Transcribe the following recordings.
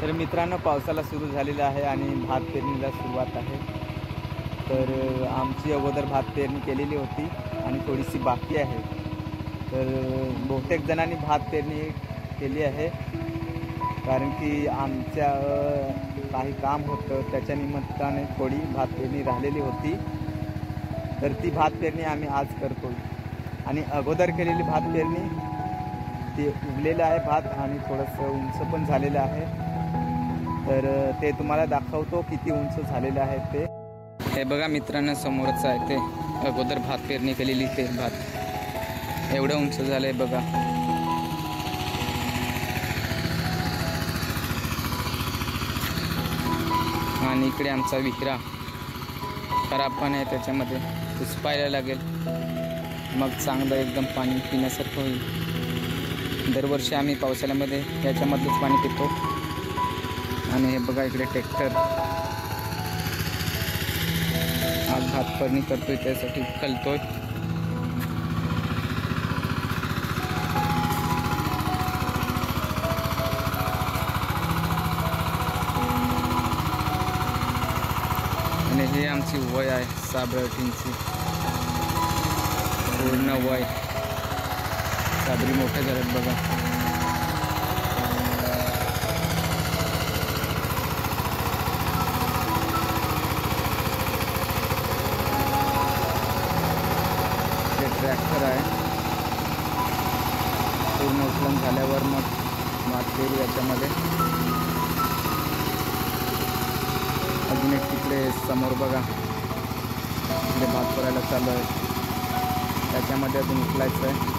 तर मित्रांनो, पावसाला सुरू झालेला आहे आणि भात पेरणीला सुरुवात आहे। तर आमची अगोदर भात पेरणी केलेली होती आणि थोडीशी बाकी आहे। तर बहुतेक जणांनी भात पेरणी केली आहे, कारण की आमच्या काही काम होतं त्याच्या निमित्ताने थोडी भात पेरणी राहिलेली होती। तर ती भात पेरणी आम्ही आज करतो आणि अगोदर केलेली भात पेरणी ते उगलेलं आहे भात आणि थोडंसं उंच पण झालेलं आहे। तर ते तुम्हाला दाखवतो किती उंच झालेले आहे ते। हे बघा मित्रांनो, समोरच आहे ते अगोदर भात पेरणी केलेली ते भात एवढं उंच झालंय बघा। आणि इकडे आमचा विहिरा खराब पण आहे, त्याच्यामध्ये पुसपायला लागेल, मग चांगलं एकदम पाणी पिण्यासारखं होईल। दरवर्षी आम्ही पावसाळ्यामध्ये याच्यामधलंच पाणी पितो। आणि हे बघा इकडे ट्रॅक्टर आज भात पेरणी करतोय, त्यासाठी कलतोय। आणि हे आमची वय आहे साबरटींची, पूर्ण वय। साबरी मोठे झालेत बघा। ट्रॅक्टर आहे, पूर्ण उचलून झाल्यावर मग भात पेरू याच्यामध्ये। अजून एक तिकडे समोर बघा, तिकडे भात पेरायला चालू आहे, त्याच्यामध्ये अजून उचलायचं आहे।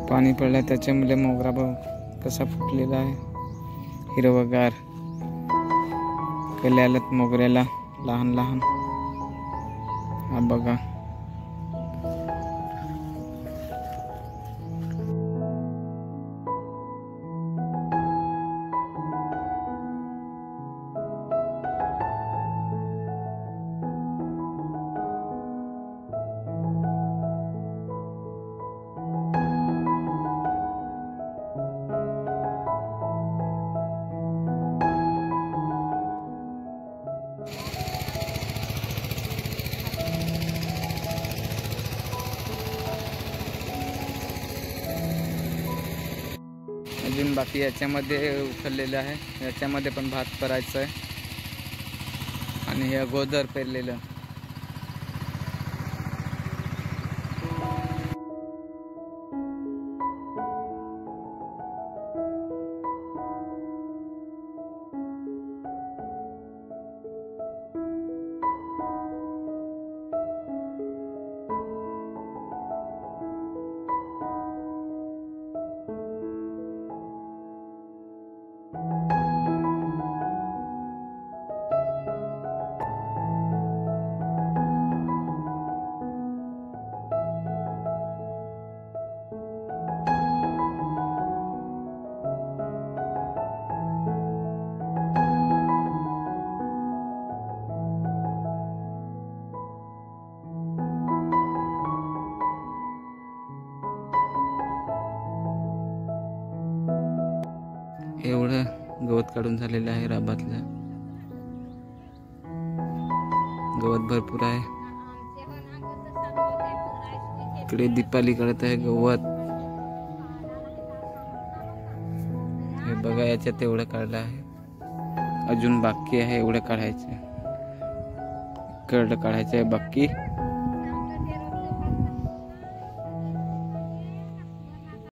पाणी पडलं त्याच्यामुळे मोगरा भाऊ कसा फुटलेला आहे, हिरवगार कल्या आल्यात मोगऱ्याला लहान लहान। हा बघा, अजून बाकी याच्यामध्ये उचललेलं आहे, याच्यामध्ये पण भात पेरायचं आहे। आणि हे अगोदर पेरलेलं एवढं गवत काढून झालेलं आहे। राबातलं गवत भरपूर आहे। इकडे दीपाली काढत आहे गवत, हे बघा याच्यात एवढं काढलं आहे, अजून बाकी आहे एवढं काढायचं, काढायचं आहे बाकी।